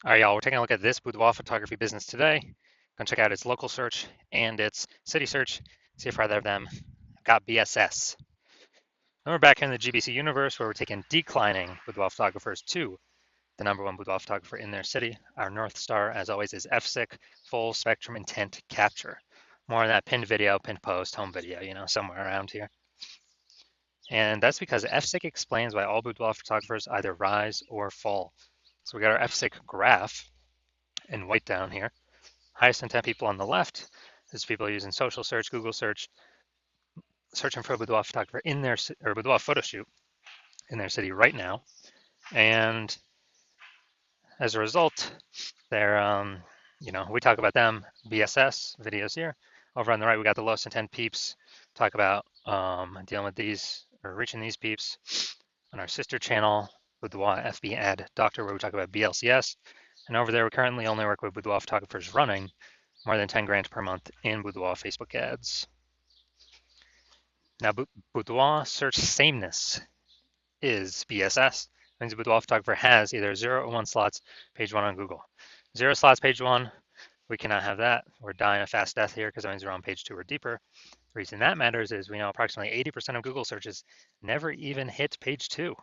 All right, y'all, we're taking a look at this boudoir photography business today. Gonna check out its local search and its city search, see if either of them got BSS. And we're back here in the GBC universe where we're taking declining boudoir photographers to the #1 boudoir photographer in their city. Our North Star, as always, is FSIC, full spectrum intent capture. More on that pinned video, pinned post, home video, somewhere around here. And that's because FSIC explains why all boudoir photographers either rise or fall. So we got our FSIC graph in white down here. Highest intent people on the left is people using social search, Google search, searching for a boudoir photographer in their or boudoir photo shoot in their city right now. And as a result, they're we talk about them, BSS videos here. Over on the right, we got the lowest intent peeps. Talk about dealing with these or reaching these peeps on our sister channel, Boudoir FB Ad Doctor, where we talk about BLCS. And over there, we currently only work with boudoir photographers running more than 10 grand per month in boudoir Facebook ads. Now, boudoir search sameness is BSS. It means a boudoir photographer has either 0 or 1 slots, page 1 on Google. 0 slots, page 1, we cannot have that. We're dying a fast death here because that means we're on page 2 or deeper. The reason that matters is we know approximately 80% of Google searches never even hit page 2.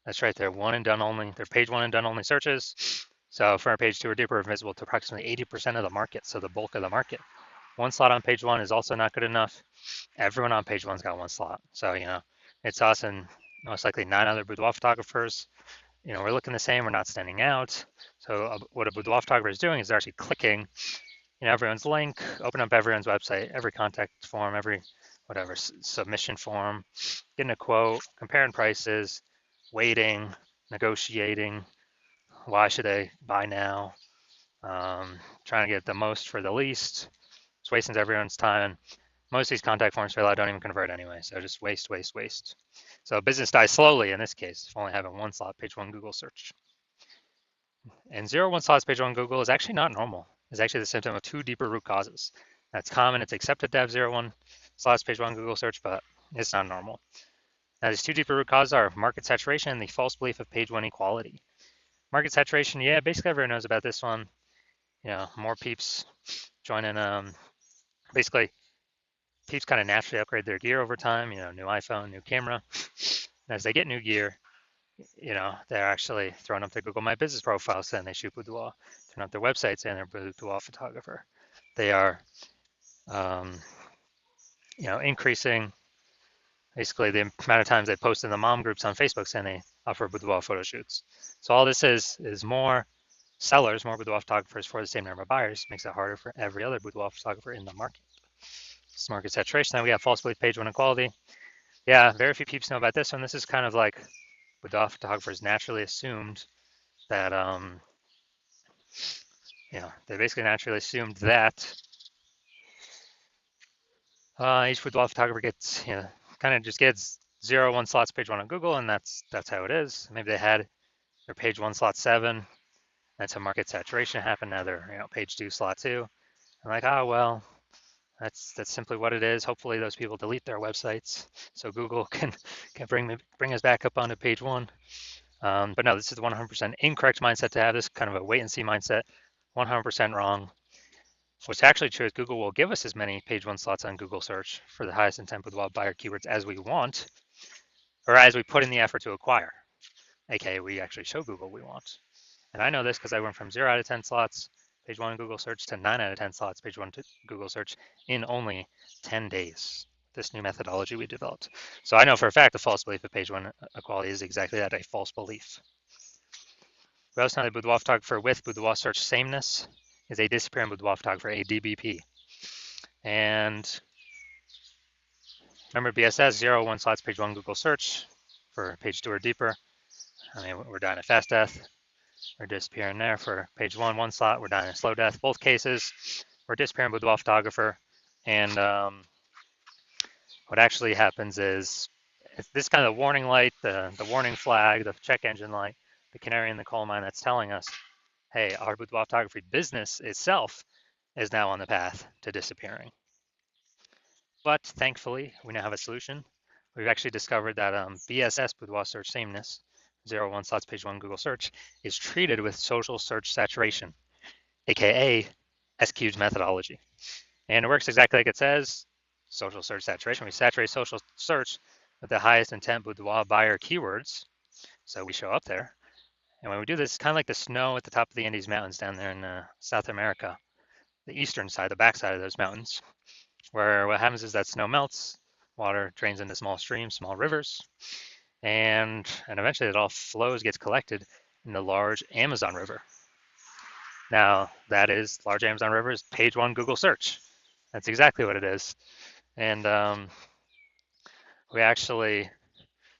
That's right, they're one and done only. They're page 1 and done only searches. So for our page 2 or deeper, we're visible to approximately 80% of the market, so the bulk of the market. 1 slot on page 1 is also not good enough. Everyone on page 1's got 1 slot. So, it's us and most likely 9 other boudoir photographers. We're looking the same, we're not standing out. So what a boudoir photographer is doing is they're actually clicking, everyone's link, open up everyone's website, every contact form, every whatever submission form, getting a quote, comparing prices, waiting, negotiating. Why should I buy now? Trying to get the most for the least. It's wasting everyone's time. And most of these contact forms for a lot don't even convert anyway, so just waste. So business dies slowly in this case, if only having 1 slot, page 1 Google search. And 0 1 slots, page 1 Google is actually not normal. It's actually the symptom of 2 deeper root causes. That's common. It's accepted to have 0 1 slots, page 1 Google search, but it's not normal. Now, these 2 deeper root causes are market saturation and the false belief of page 1 equality. Market saturation, yeah, basically everyone knows about this one. More peeps joining. Basically, peeps kind of naturally upgrade their gear over time. New iPhone, new camera. And as they get new gear, they're actually throwing up their Google My Business profile saying they shoot boudoir, throwing up their website saying they're a boudoir photographer. They are, increasing basically the amount of times they post in the mom groups on Facebook saying they offer boudoir photo shoots. So all this is more sellers, more boudoir photographers for the same number of buyers, makes it harder for every other boudoir photographer in the market. This is market saturation. Then we have false belief page 1 equality. Yeah, very few people know about this one. This is kind of like boudoir photographers naturally assumed that, they basically naturally assumed that each boudoir photographer gets, kind of just gets 0 1 slots page 1 on Google, and that's how it is. Maybe they had their page 1 slot 7. That's how market saturation happened. Now they're, page 2 slot 2. I'm like, oh well, that's simply what it is. Hopefully those people delete their websites so Google can bring us back up onto page 1. But no, this is the 100% incorrect mindset to have. This kind of a wait and see mindset. 100% wrong. What's actually true is Google will give us as many page 1 slots on Google search for the highest intent boudoir buyer keywords as we want, or as we put in the effort to acquire. AKA, we actually show Google we want. And I know this because I went from 0 out of 10 slots, page 1 Google search, to 9 out of 10 slots, page 1 to Google search in only 10 days. This new methodology we developed. So I know for a fact the false belief of page 1 equality is exactly that, a false belief. We also know that boudoir photographer with boudoir search sameness is a disappearing boudoir photographer, a DBP. And remember BSS, 0 1 slots, page 1 Google search for page 2 or deeper. I mean, we're dying a fast death. We're disappearing there for page 1 1 slot. We're dying a slow death. Both cases, we're disappearing boudoir photographer. And what actually happens is this kind of warning light, the warning flag, the check engine light, the canary in the coal mine that's telling us, hey, our boudoir photography business itself is now on the path to disappearing. But thankfully, we now have a solution. We've actually discovered that BSS, boudoir search sameness, 0, 1 slots, page 1 Google search, is treated with social search saturation, aka SQ's methodology. And it works exactly like it says, social search saturation. We saturate social search with the highest intent boudoir buyer keywords, so we show up there. And when we do this, it's kind of like the snow at the top of the Andes Mountains down there in South America, the eastern side, the backside of those mountains, where what happens is that snow melts, water drains into small streams, small rivers, and eventually it all flows, gets collected in the large Amazon River. Now, that is large Amazon River is page 1 Google search. That's exactly what it is. And we actually,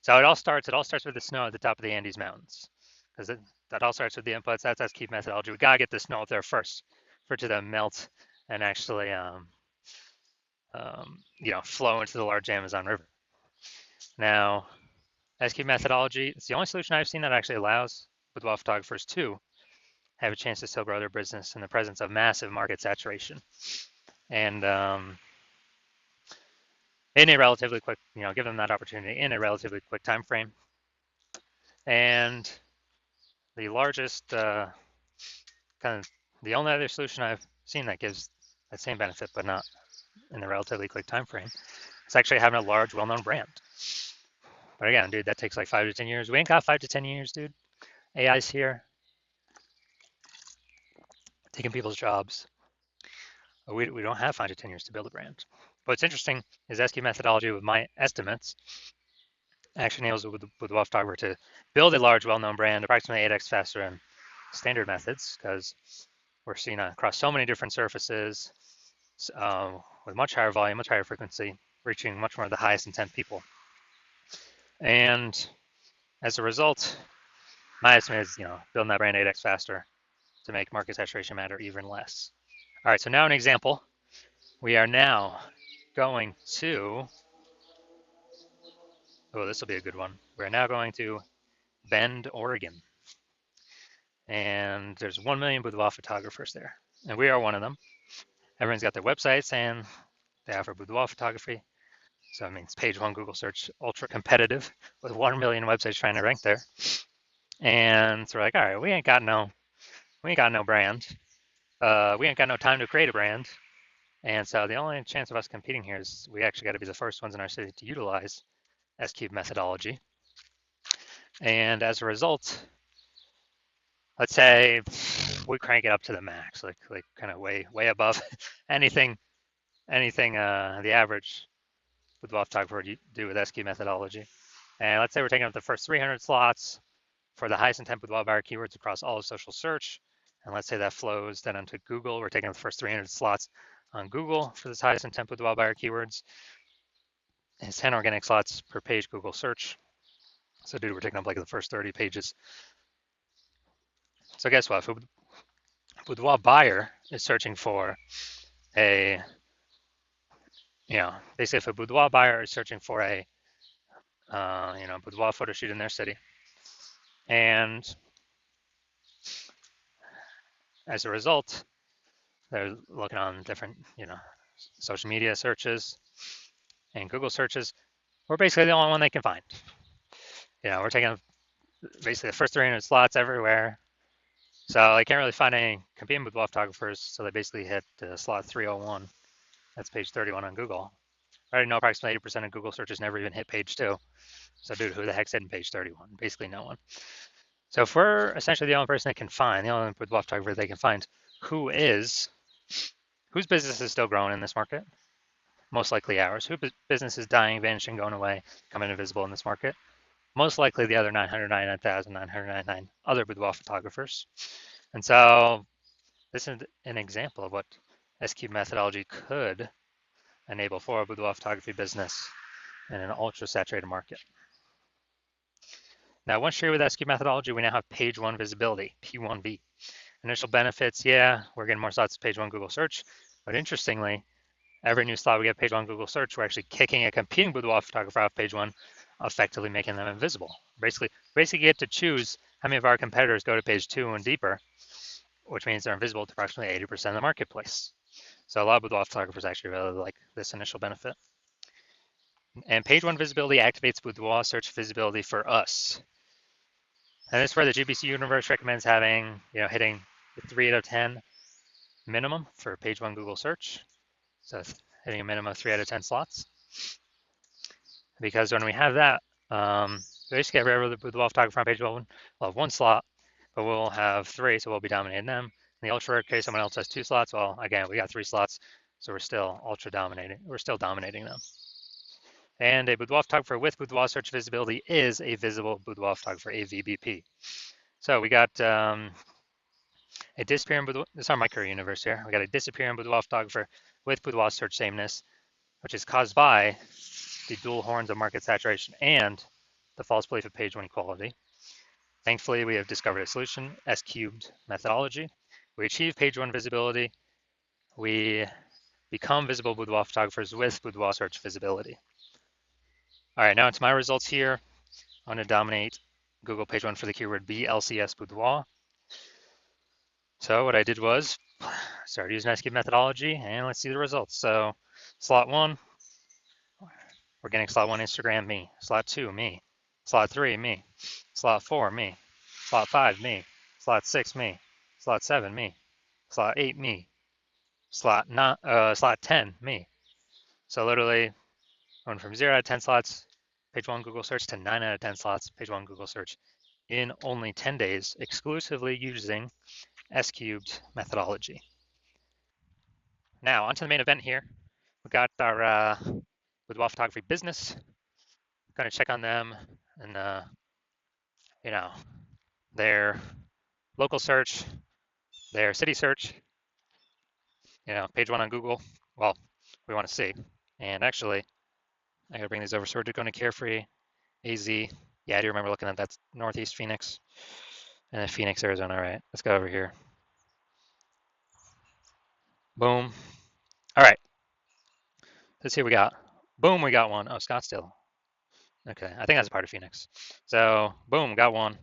so it all starts with the snow at the top of the Andes Mountains, because that all starts with the inputs. That's key methodology. We gotta get the snow up there first for it to then melt and actually, flow into the large Amazon River. Now, SQ methodology, it's the only solution I've seen that actually allows boudoir photographers to have a chance to still grow their business in the presence of massive market saturation. And in a relatively quick, give them that opportunity in a relatively quick time frame. And the largest, kind of the only other solution I've seen that gives that same benefit, but not in a relatively quick time frame, it's actually having a large, well-known brand. But again, dude, that takes like 5 to 10 years. We ain't got 5 to 10 years, dude. AI's here, taking people's jobs. We don't have 5 to 10 years to build a brand. What's interesting is SQ methodology, with my estimates, actually enables with the photographer to build a large, well-known brand approximately 8x faster than standard methods, because we're seeing across so many different surfaces with much higher volume, much higher frequency, reaching much more of the highest intent people. And as a result, my estimate is, building that brand 8x faster to make market saturation matter even less. All right, so now an example. We are now going to, this will be a good one. We're now going to Bend, Oregon. And there's 1 million boudoir photographers there. And we are one of them. Everyone's got their websites and they offer boudoir photography. So it means page 1 Google search, ultra competitive with 1 million websites trying to rank there. And so we're like, all right, we ain't got no brand. We ain't got no time to create a brand. And so the only chance of us competing here is we actually got to be the first ones in our city to utilize S-Cube methodology. And as a result, let's say we crank it up to the max, like kind of way above anything the average boudoir photographer would do with S-Cube methodology. And let's say we're taking up the first 300 slots for the highest intent boudoir buyer keywords across all of social search. And let's say that flows then onto Google. We're taking up the first 300 slots on Google for this highest intent boudoir buyer keywords. It's 10 organic slots per page Google search. So dude, we're taking up like the first 30 pages. So guess what? If a boudoir buyer is searching for a, basically if a boudoir buyer is searching for a, boudoir photo shoot in their city, and as a result, they're looking on different, social media searches and Google searches, we're basically the only one they can find. We're taking basically the first 300 slots everywhere. So they can't really find any competing boudoir photographers. So they basically hit slot 301. That's page 31 on Google. I already know approximately 80% of Google searches never even hit page 2. So dude, who the heck's hitting page 31? Basically no one. So if we're essentially the only person they can find, the only boudoir photographer they can find, whose business is still growing in this market? Most likely ours. Whose business is dying, vanishing, going away, becoming invisible in this market? Most likely the other 999,999 other boudoir photographers. And so this is an example of what S-Cube methodology could enable for a boudoir photography business in an ultra saturated market. Now, once you're with S-Cube methodology, we now have page 1 visibility, P1V. Initial benefits, yeah, we're getting more slots to page 1 Google search, but interestingly, every new slot we get page 1 Google search, we're actually kicking a competing boudoir photographer off page 1, effectively making them invisible. Basically get to choose how many of our competitors go to page 2 and deeper, which means they're invisible to approximately 80% of the marketplace. So a lot of boudoir photographers actually really like this initial benefit. And page 1 visibility activates boudoir search visibility for us. And this is where the GBC universe recommends having, hitting the 3 out of 10 minimum for page one Google search. So hitting a minimum of 3 out of 10 slots. Because when we have that, we just get rid of the Boudoir photographer on page one. We'll have one slot, but we'll have 3, so we'll be dominating them. In the ultra rare case, someone else has 2 slots. Well, again, we got 3 slots, so we're still ultra dominating. We're still dominating them. And a Boudoir photographer with Boudoir search visibility is a visible Boudoir photographer, a VBP. So we got a disappearing Boudoir. This is our micro universe here. We got a disappearing Boudoir photographer with Boudoir search sameness, which is caused by the dual horns of market saturation and the false belief of page one equality. Thankfully, we have discovered a solution, S cubed methodology. We achieve page one visibility. We become visible Boudoir photographers with Boudoir search visibility. All right, now it's my results here. I'm going to dominate Google page one for the keyword BLCS Boudoir. So what I did was started using S cubed methodology, and let's see the results. So slot 1, we're getting slot 1 Instagram, me. Slot 2, me. Slot 3, me. Slot 4, me. Slot 5, me. Slot 6, me. Slot 7, me. Slot 8, me. Slot 10, me. So literally going from 0 out of 10 slots, page one Google search, to 9 out of 10 slots, page one Google search, in only 10 days, exclusively using S cubed methodology. Now onto the main event here. We got our Boudoir photography business. Going to check on them and their local search, their city search, page one on Google. Well, we want to see. And actually, I gotta bring these over. So we're going to Carefree, AZ. Yeah, I do remember looking at that. Northeast Phoenix, and then Phoenix, Arizona. All right, let's go over here. Boom. All right. Let's see what we got. Boom, we got one. Oh, Scottsdale. Okay, I think that's a part of Phoenix. So, boom, got one.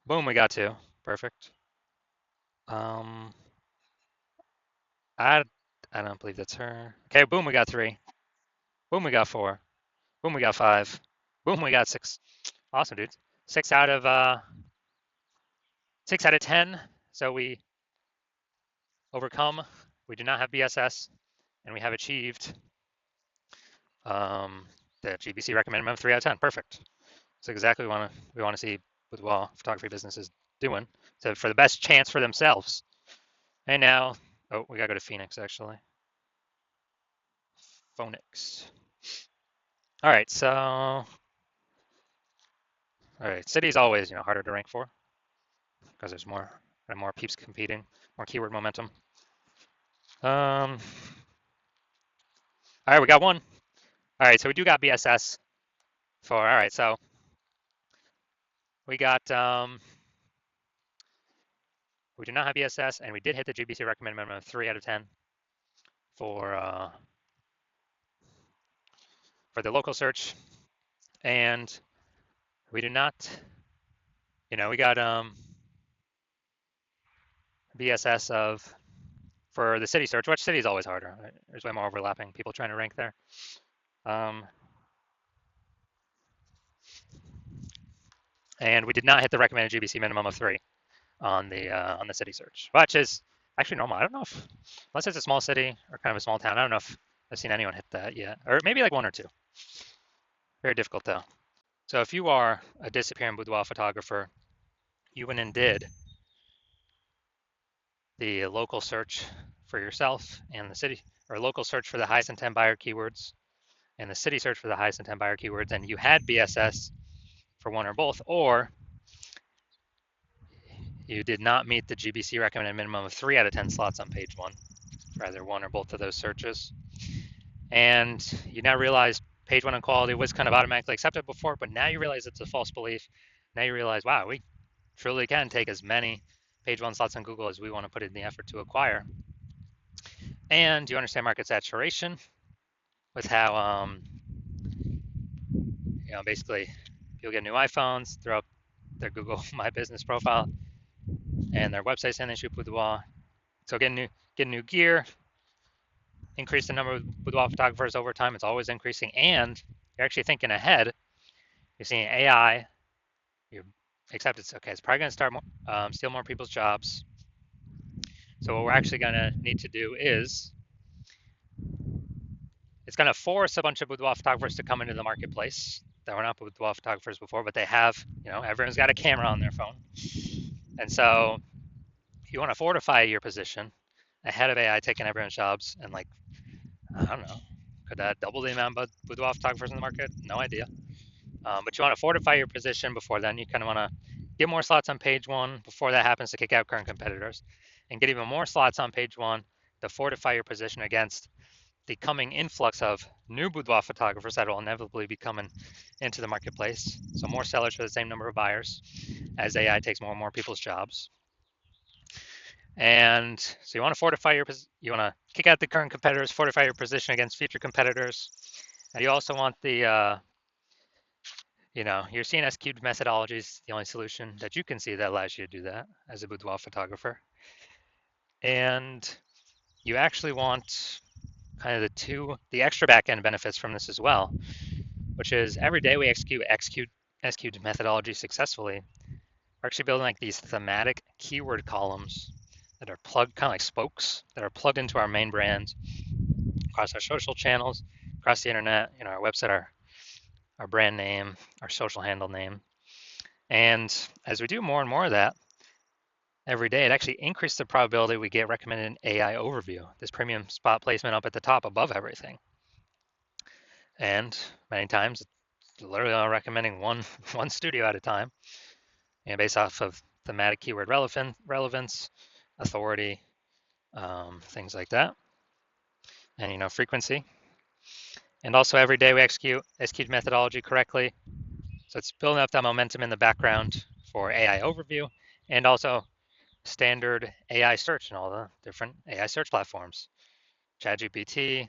Boom, we got 2. Perfect. I don't believe that's her. Okay, boom, we got 3. Boom, we got 4. Boom, we got 5. Boom, we got 6. Awesome, dudes. 6 out of 10. So we overcome. We do not have BSS, and we have achieved the GBC recommended minimum 3 out of 10. Perfect. That's exactly what we want to see with photography businesses doing. So for the best chance for themselves. And now, we gotta go to Phoenix actually. Phoenix. All right, so city's always harder to rank for because there's more peeps competing, more keyword momentum. All right, we got one. All right, so we do got BSS for, all right, so we got, we do not have BSS, and we did hit the GBC recommended minimum of 3 out of 10 for the local search, and we do not, we got BSS of, for the city search, which city is always harder. Right? There's way more overlapping people trying to rank there. And we did not hit the recommended GBC minimum of 3 on the city search, which is actually normal. I don't know if, unless it's a small city or kind of a small town, I don't know if I've seen anyone hit that yet, or maybe like 1 or 2. Very difficult though. So if you are a disappearing boudoir photographer, you went and did the local search for yourself and the city, or local search for the highest intent buyer keywords and the city search for the highest intent buyer keywords, and you had BSS for 1 or both, or you did not meet the GBC recommended minimum of 3 out of 10 slots on page 1 for either 1 or both of those searches. And you now realize page 1 on quality was kind of automatically accepted before, but now you realize it's a false belief. Now you realize, wow, we truly can take as many page 1 slots on Google as we want to put in the effort to acquire. And you understand market saturation with how, basically people get new iPhones, throw up their Google My Business profile and their website saying they shoot boudoir. So get new gear, increase the number of boudoir photographers over time. It's always increasing, and you're actually thinking ahead. You're seeing AI except it's okay. It's probably going to start steal more people's jobs. So what we're actually going to need to do is it's going to force a bunch of boudoir photographers to come into the marketplace that were not boudoir photographers before, but they have, everyone's got a camera on their phone. And so you want to fortify your position ahead of AI taking everyone's jobs. And like, I don't know, could that double the amount of boudoir photographers in the market? No idea. But you want to fortify your position before then. You kind of want to get more slots on page one before that happens to kick out current competitors, and get even more slots on page one to fortify your position against the coming influx of new boudoir photographers that will inevitably be coming into the marketplace. So more sellers for the same number of buyers as AI takes more and more people's jobs. And so you want to fortify you want to kick out the current competitors, fortify your position against future competitors. And you also want the your CNS cubed methodology is the only solution that you can see that allows you to do that as a boudoir photographer. And you actually want kind of the extra back-end benefits from this as well, which is every day we execute S-cubed methodology successfully. We're actually building like these thematic keyword columns that are plugged, kind of like spokes, that are plugged into our main brand across our social channels, across the internet, our website, our brand name, our social handle name. And as we do more and more of that every day, it actually increases the probability we get recommended an AI overview, this premium spot placement up at the top above everything. And many times, it's literally only recommending one studio at a time, based off of thematic keyword relevance, authority, things like that, and frequency. And also every day we execute methodology correctly. So it's building up that momentum in the background for AI overview and also standard AI search and all the different AI search platforms. ChatGPT,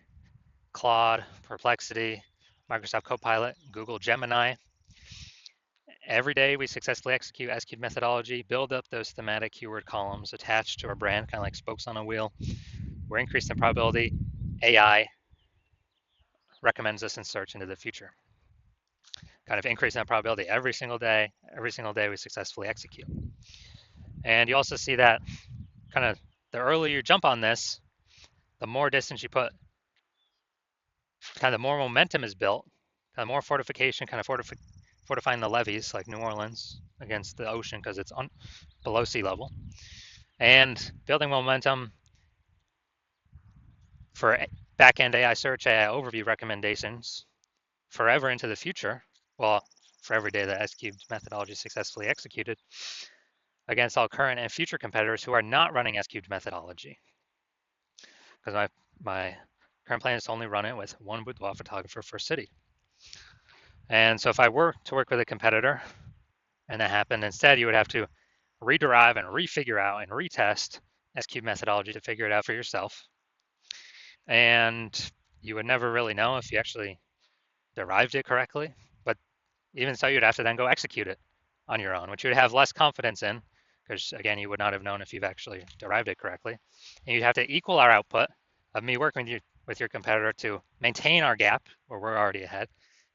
Claude, Perplexity, Microsoft Copilot, Google Gemini. Every day we successfully execute S-cubed methodology, build up those thematic keyword columns attached to our brand, kind of like spokes on a wheel. We're increasing the probability AI recommends us in search into the future. Kind of increasing that probability every single day we successfully execute. And you also see that kind of the earlier you jump on this, the more distance you put, kind of the more momentum is built, kind of more fortification, kind of fortifying the levees like New Orleans against the ocean because it's below sea level, and building momentum for back-end AI search, AI overview recommendations forever into the future. Well, for every day that S-cubed methodology is successfully executed against all current and future competitors who are not running S-cubed methodology. Because my current plan is to only run it with one boudoir photographer per city. And so if I were to work with a competitor and that happened, instead you would have to rederive and refigure out and retest S-cubed methodology to figure it out for yourself. And you would never really know if you actually derived it correctly. But even so, you'd have to then go execute it on your own, which you would have less confidence in, because again, you would not have known if you've actually derived it correctly. And you'd have to equal our output of me working with your competitor to maintain our gap where we're already ahead.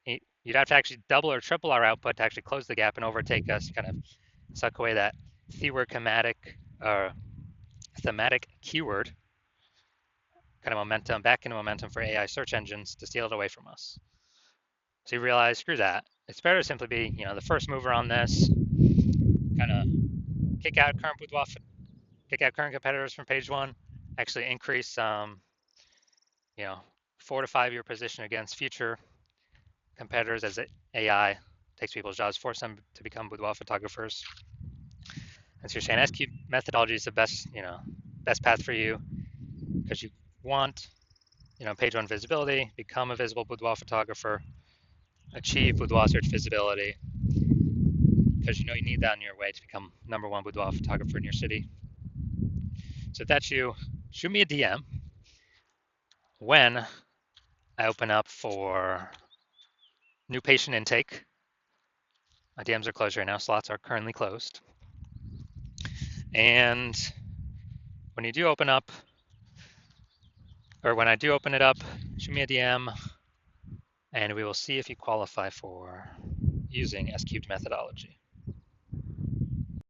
You'd have to actually double or triple our output to actually close the gap and overtake us, kind of suck away that thematic keyword kind of momentum, back into momentum for AI search engines to steal it away from us. So you realize, screw that. It's better to simply be, the first mover on this, kind of kick out current competitors from page one, actually increase, fortify your position against future competitors as AI takes people's jobs, force them to become boudoir photographers. And so you're saying S-cubed methodology is the best path for you because you want, page one visibility, become a visible boudoir photographer, achieve boudoir search visibility, because you need that on your way to become number one boudoir photographer in your city. So if that's you, shoot me a DM when I open up for new patient intake. My DMs are closed right now, slots are currently closed. And when you do open up, or when I do open it up, shoot me a DM and we will see if you qualify for using S-cubed methodology.